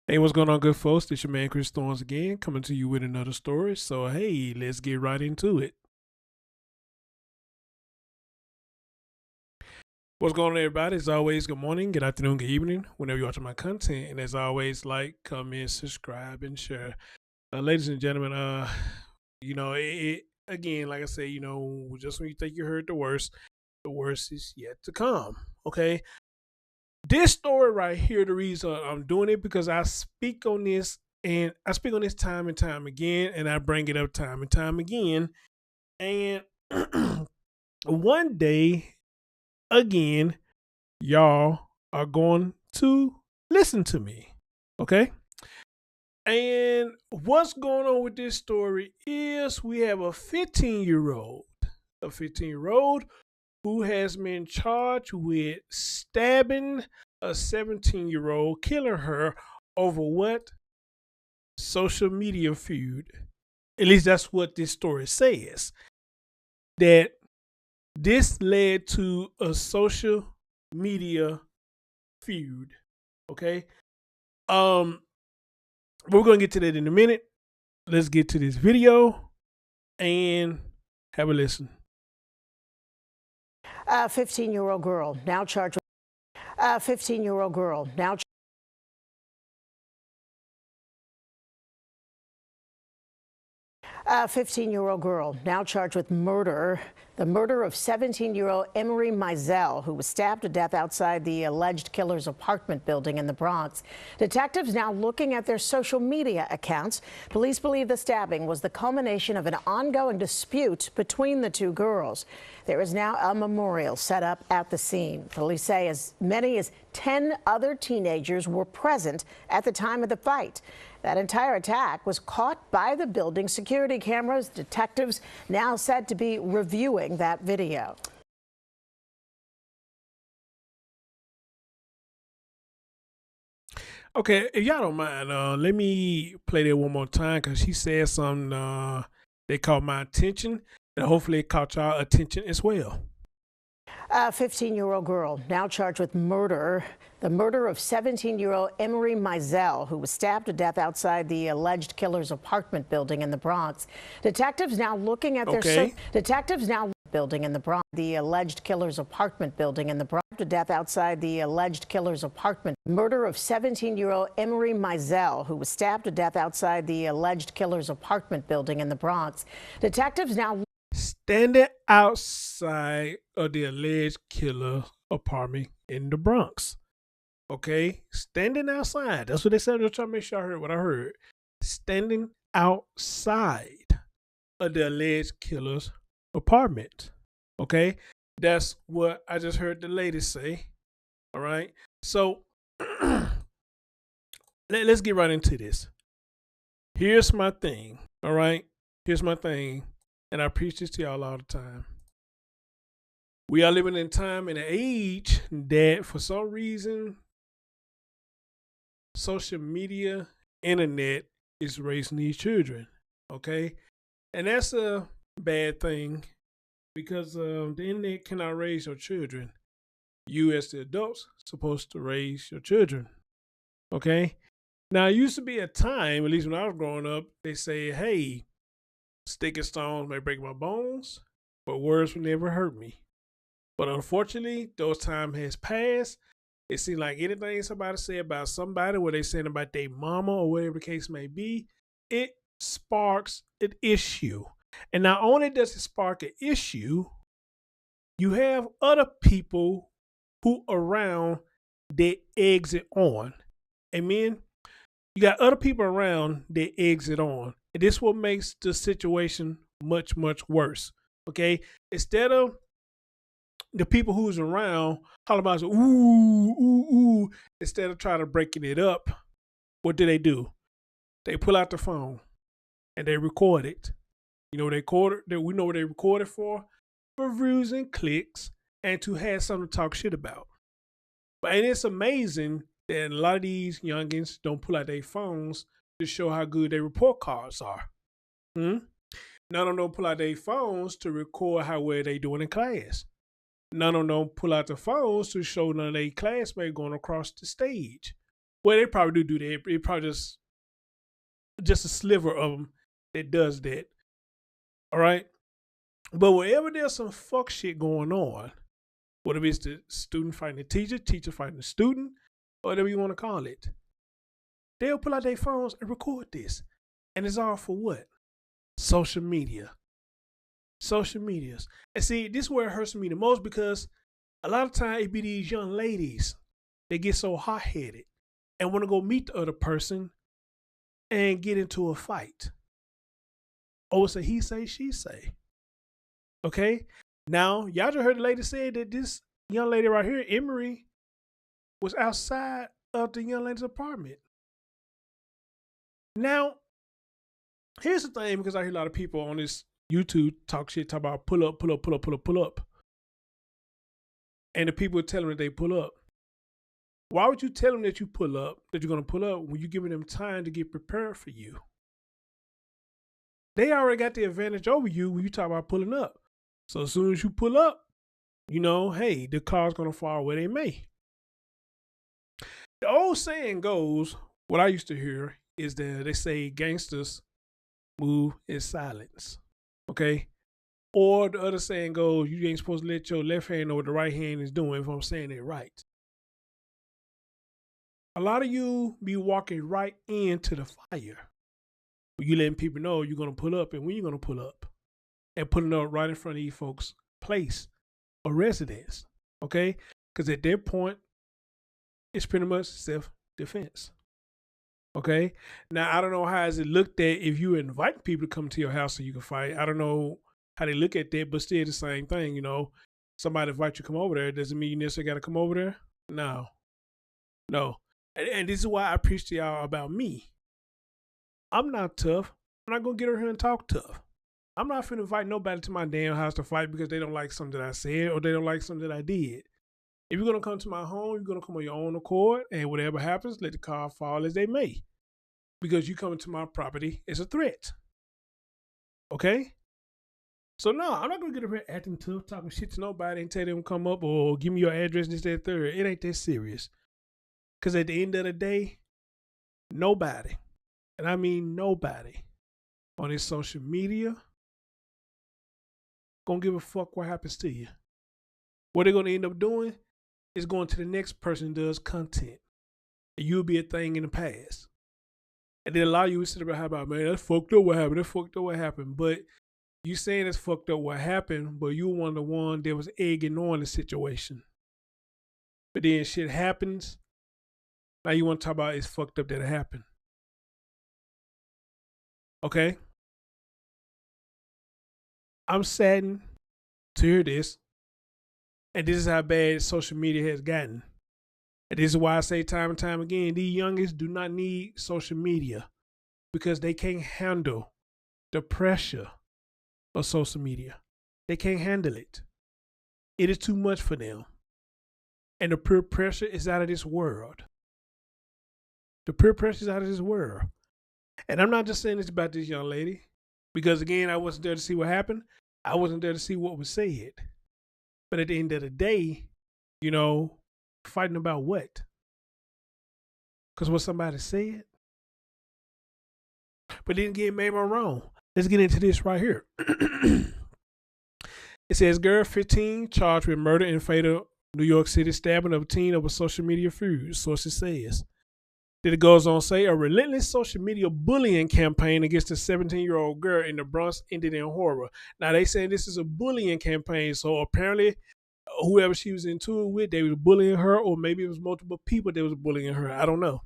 Hey, what's going on, good folks? It's your man Chris Thorns again, coming to you with another story. So, hey, let's get right into it. What's going on, everybody? As always, good morning, good afternoon, good evening, whenever you're watching my content. And as always, like, comment, subscribe, and share. Ladies and gentlemen, again, like I say, just when you think you heard the worst is yet to come. Okay, this story right here, the reason I'm doing it because I speak on this and I speak on this time and time again, and I bring it up time and time again. And one day, again, y'all are going to listen to me. Okay. And what's going on with this story is we have a 15-year-old who has been charged with stabbing a 17-year-old, killing her over what? Social media feud. At least that's what this story says. That this led to a social media feud. Okay. We're gonna get to that in a minute. Let's get to this video and have a listen. A 15-year-old girl now charged with a 15-year-old girl now A 15-year-old girl now charged with murder. The murder of 17-year-old Emery Mizell, who was stabbed to death outside the alleged killer's apartment building in the Bronx. Detectives now looking at their social media accounts. Police believe the stabbing was the culmination of an ongoing dispute between the two girls. There is now a memorial set up at the scene. Police say as many as 10 other teenagers were present at the time of the fight. That entire attack was caught by the building security cameras. Detectives now said to be reviewing that video. Okay, if y'all don't mind, let me play that one more time because she said something that caught my attention, and hopefully it caught y'all attention as well. A 15-year-old girl now charged with murder. The murder of 17-year-old Emery Mizell, who was stabbed to death outside the alleged killer's apartment building in the Bronx. Detectives now looking at detectives now building in the Bronx, the alleged killer's apartment building in the Bronx, to death outside the alleged killer's apartment. Murder of 17-year-old Emery Mizell, who was stabbed to death outside the alleged killer's apartment building in the Bronx. Detectives now standing outside of the alleged killer apartment in the Bronx. Okay, standing outside. That's what they said. I'm trying to make sure I heard what I heard. Standing outside of the alleged killer's apartment. Okay, that's what I just heard the lady say. All right, so let's get right into this. Here's my thing. All right, here's my thing. And I preach this to y'all all the time. We are living in time and an age that for some reason, social media, internet is raising these children. Okay. And that's a bad thing because the internet cannot raise your children. You as the adults supposed to raise your children. Okay. Now it used to be a time, at least when I was growing up, they say, hey, stick and stones may break my bones, but words will never hurt me. But unfortunately, those time has passed. It seems like anything somebody say about somebody, what they saying about their mama or whatever the case may be, it sparks an issue. And not only does it spark an issue, you have other people who around that exit on. Amen. You got other people around that exit on. And this what makes the situation much, much worse. Okay. Instead of the people who's around holler about ooh, ooh, ooh, instead of trying to breaking it up, what do? They pull out the phone and they record it. You know we know what they record it for views and clicks and to have something to talk shit about. But and it's amazing that a lot of these youngins don't pull out their phones to show how good their report cards are. None of them don't pull out their phones to record how well they doing in class. None of them don't pull out the phones to show none of their classmates going across the stage. Well, they probably do that. It probably just a sliver of them that does that. All right. But wherever there's some fuck shit going on, whether it's the student fighting the teacher, teacher fighting the student, or whatever you want to call it, they'll pull out their phones and record this. And it's all for what? Social media. Social medias. And see, this is where it hurts me the most, because a lot of times it be these young ladies that get so hot-headed and want to go meet the other person and get into a fight. Oh, it's a he say, she say. Okay? Now, y'all just heard the lady say that this young lady right here, Emery, was outside of the young lady's apartment. Now, here's the thing, because I hear a lot of people on this YouTube talk about pull up, pull up, pull up, pull up, pull up. And the people tell them that they pull up. Why would you tell them that you pull up, that you're going to pull up, when you're giving them time to get prepared for you? They already got the advantage over you when you talk about pulling up. So as soon as you pull up, you know, hey, the car's going to fall where they may. The old saying goes, what I used to hear is that they say gangsters move in silence. Okay? Or the other saying goes, you ain't supposed to let your left hand know what the right hand is doing, if I'm saying it right. A lot of you be walking right into the fire. You letting people know you're going to pull up and when you're going to pull up. And putting up right in front of you folks' place or residence. Okay? Because at that point, it's pretty much self-defense. Okay? Now, I don't know how is it looked at if you invite people to come to your house so you can fight. I don't know how they look at that, but still the same thing, you know. Somebody invite you to come over there. Doesn't mean you necessarily got to come over there. No. And this is why I preach to y'all about me. I'm not tough. I'm not going to get over here and talk tough. I'm not finna invite nobody to my damn house to fight because they don't like something that I said or they don't like something that I did. If you're going to come to my home, you're going to come on your own accord, and whatever happens, let the car fall as they may. Because you coming to my property is a threat. Okay? So no, I'm not going to get over here acting tough, talking shit to nobody and tell them to come up or give me your address, this, that, third. It ain't that serious. Because at the end of the day, nobody, and I mean nobody, on this social media gonna give a fuck what happens to you. What they're gonna end up doing is going to the next person who does content. And you'll be a thing in the past. And then a lot of you will sit about, man, that's fucked up what happened. That's fucked up what happened. But you saying it's fucked up what happened, but you were the one that was egging on the situation. But then shit happens. Now you want to talk about it's fucked up that it happened. Okay? I'm saddened to hear this. And this is how bad social media has gotten. And this is why I say time and time again, these youngest do not need social media because they can't handle the pressure of social media. They can't handle it. It is too much for them. And the peer pressure is out of this world. The peer pressure is out of this world. And I'm not just saying this about this young lady because, again, I wasn't there to see what happened. I wasn't there to see what was said. But at the end of the day, you know, fighting about what? Because what somebody said? But then again, maybe I'm wrong. Let's get into this right here. It says, girl 15 charged with murder in fatal New York City stabbing of a teen over social media feud, sources says. Then it goes on to say, a relentless social media bullying campaign against a 17-year-old girl in the Bronx ended in horror. Now, they saying this is a bullying campaign, so apparently whoever she was into it with, they was bullying her, or maybe it was multiple people that was bullying her. I don't know.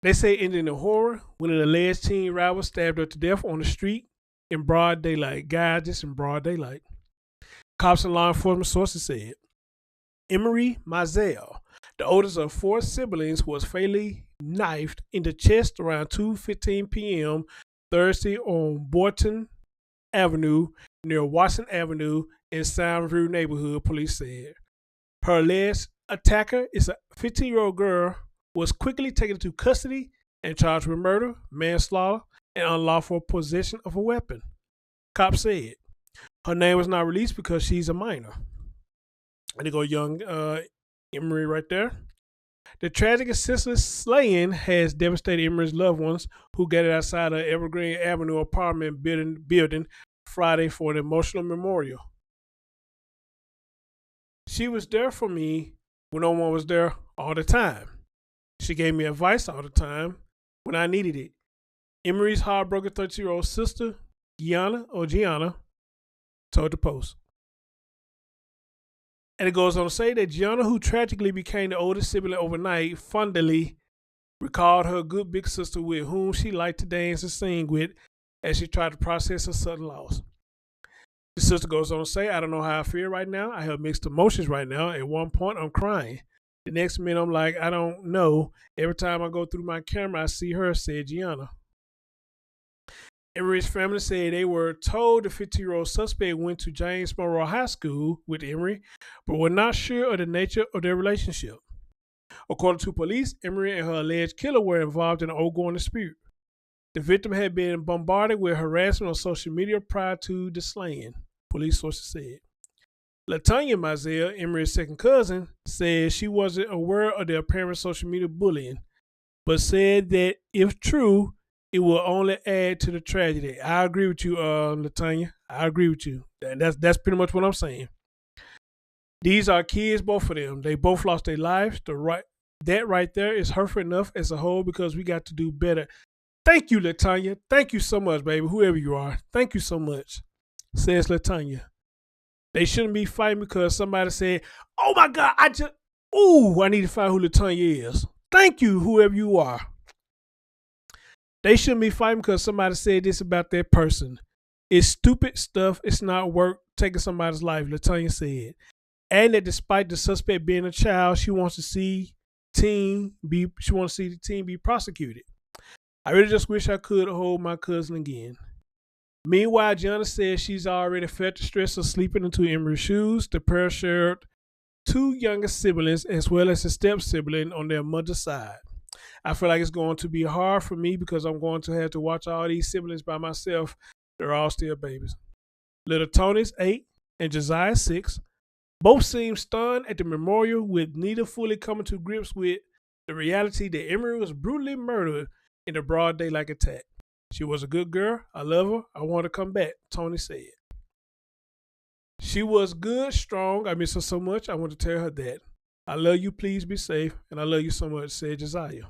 They say it ended in horror when an alleged teen rival stabbed her to death on the street in broad daylight. Guys, just in broad daylight. Cops and law enforcement sources said Emery Mizell, the oldest of four siblings, was fatally knifed in the chest around 2:15 p.m. Thursday on Boynton Avenue near Washington Avenue in Soundview neighborhood, police said. Her alleged attacker is a 15-year-old girl, was quickly taken into custody and charged with murder, manslaughter, and unlawful possession of a weapon. Cops said her name was not released because she's a minor. And they go young Emery right there. The tragic and senseless slaying has devastated Emery's loved ones who gathered outside of Evergreen Avenue apartment building Friday for an emotional memorial. She was there for me when no one was there all the time. She gave me advice all the time when I needed it. Emery's heartbroken 13-year-old sister, Gianna, told the Post. And it goes on to say that Gianna, who tragically became the oldest sibling overnight, fondly recalled her good big sister with whom she liked to dance and sing with as she tried to process her sudden loss. The sister goes on to say, I don't know how I feel right now. I have mixed emotions right now. At one point, I'm crying. The next minute, I'm like, I don't know. Every time I go through my camera, I see her, said Gianna. Emery's family said they were told the 50-year-old suspect went to James Monroe High School with Emery, but were not sure of the nature of their relationship. According to police, Emery and her alleged killer were involved in an ongoing dispute. The victim had been bombarded with harassment on social media prior to the slaying, police sources said. LaTanya Mizell, Emery's second cousin, said she wasn't aware of the apparent social media bullying, but said that if true, it will only add to the tragedy. I agree with you, LaTanya. I agree with you. That's pretty much what I'm saying. These are kids, both of them. They both lost their lives. That right there is hurtful enough as a whole because we got to do better. Thank you, LaTanya. Thank you so much, baby. Whoever you are. Thank you so much, says LaTanya. They shouldn't be fighting because somebody said, oh my God, I need to find who LaTanya is. Thank you, whoever you are. They shouldn't be fighting because somebody said this about that person. It's stupid stuff. It's not worth taking somebody's life, LaTanya said. And that despite the suspect being a child, she wants to see the team be prosecuted. I really just wish I could hold my cousin again. Meanwhile, Gianna says she's already felt the stress of sleeping into Emery's shoes. The pair shared two younger siblings as well as a step sibling on their mother's side. I feel like it's going to be hard for me because I'm going to have to watch all these siblings by myself. They're all still babies. Little Tony's 8 and Josiah's 6. Both seem stunned at the memorial, with neither fully coming to grips with the reality that Emery was brutally murdered in a broad daylight attack. She was a good girl. I love her. I want her to come back, Tony said. She was good, strong. I miss her so much. I want to tell her that. I love you. Please be safe. And I love you so much, said Josiah.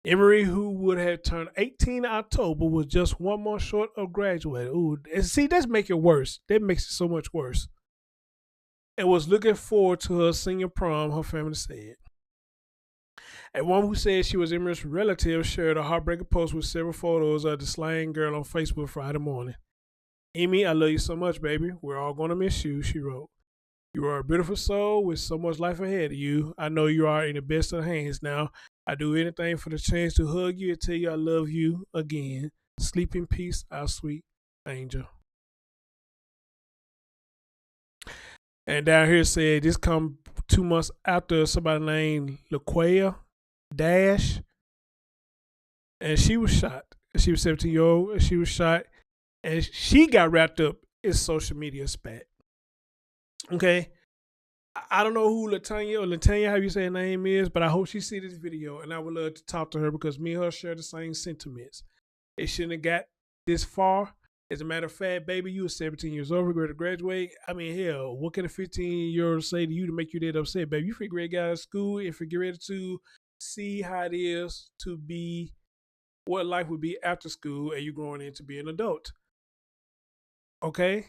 Emery, who would have turned 18 in October, was just 1 month short of graduating. Ooh, see, that's making it worse. That makes it so much worse. And was looking forward to her senior prom, her family said. A woman who said she was Emery's relative shared a heartbreaking post with several photos of the slain girl on Facebook Friday morning. Amy, I love you so much, baby. We're all going to miss you, she wrote. You are a beautiful soul with so much life ahead of you. I know you are in the best of hands now. I do anything for the chance to hug you and tell you I love you again. Sleep in peace, our sweet angel. And down here said this come 2 months after somebody named LaQuaya Dash, and she was shot. She was 17-year-old, and she was shot, and she got wrapped up in social media spat. Okay, I don't know who LaTanya, how you say her name is, but I hope she see this video, and I would love to talk to her because me and her share the same sentiments. It shouldn't have got this far. As a matter of fact, baby, you were 17 years old, ready to graduate. I mean, hell, what can a 15-year-old say to you to make you that upset, baby? You figure ready to get out of school and figure ready to see how it is to be, what life would be after school, and you growing into being an adult. Okay?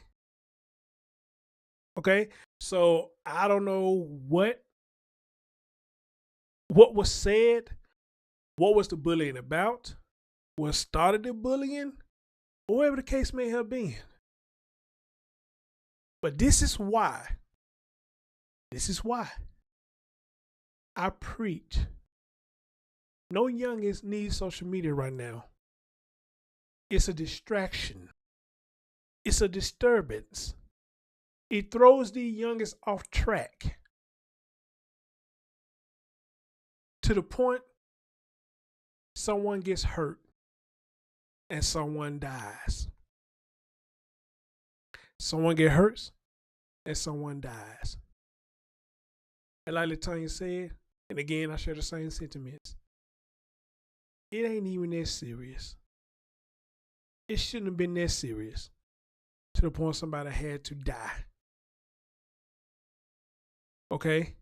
Okay? So, I don't know what was said, what was the bullying about, what started the bullying, or whatever the case may have been. But this is why I preach. No youngins need social media right now. It's a distraction. It's a disturbance. It throws the youngest off track to the point someone gets hurt and someone dies. Someone gets hurt and someone dies. And like LaTanya said, And again, I share the same sentiments. It ain't even that serious. It shouldn't have been that serious to the point somebody had to die. Okay?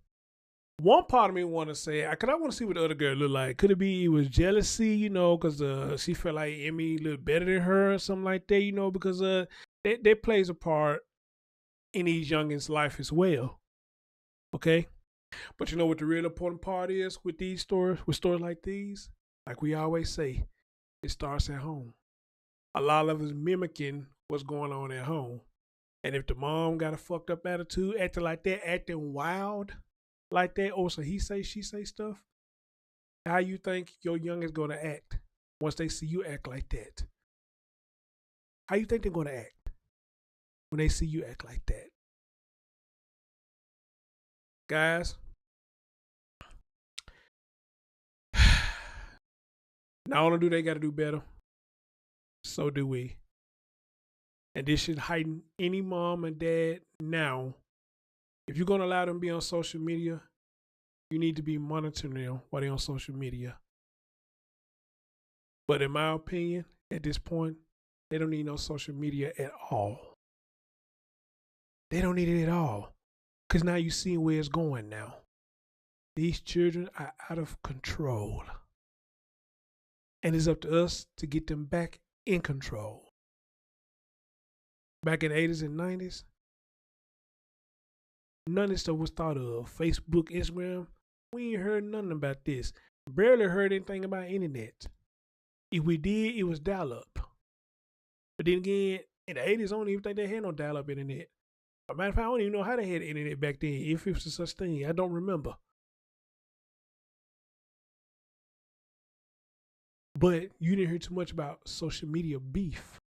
One part of me want to say, because I want to see what the other girl looked like. Could it be it was jealousy, because she felt like Emmy looked better than her or something like that, because that plays a part in these youngins' life as well. Okay? But you know what the real important part is with these stores, with stores like these? Like we always say, it starts at home. A lot of us mimicking what's going on at home. And if the mom got a fucked up attitude, acting like that, acting wild like that, or so he say, she say stuff, how you think your youngest gonna act once they see you act like that? How you think they're gonna act when they see you act like that? Guys, not only do they gotta do better, so do we. And this should heighten any mom and dad now. If you're going to allow them to be on social media, you need to be monitoring them while they're on social media. But in my opinion, at this point, they don't need no social media at all. They don't need it at all. Because now you see where it's going now. These children are out of control. And it's up to us to get them back in control. Back in the 80s and 90s, none of this stuff was thought of. Facebook, Instagram, we ain't heard nothing about this. Barely heard anything about internet. If we did, it was dial-up. But then again, in the 80s, I don't even think they had no dial-up internet. As a matter of fact, I don't even know how they had internet back then, if it was such thing. I don't remember. But you didn't hear too much about social media beef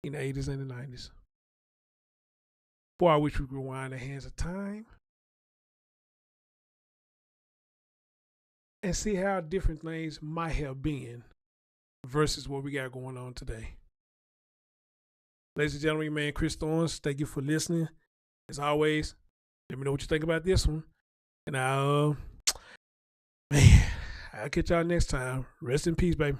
in the 80s and the 90s. Boy, I wish we could rewind the hands of time and see how different things might have been versus what we got going on today. Ladies and gentlemen, man, Chris Thorns, thank you for listening. As always, let me know what you think about this one. And I'll catch y'all next time. Rest in peace, baby.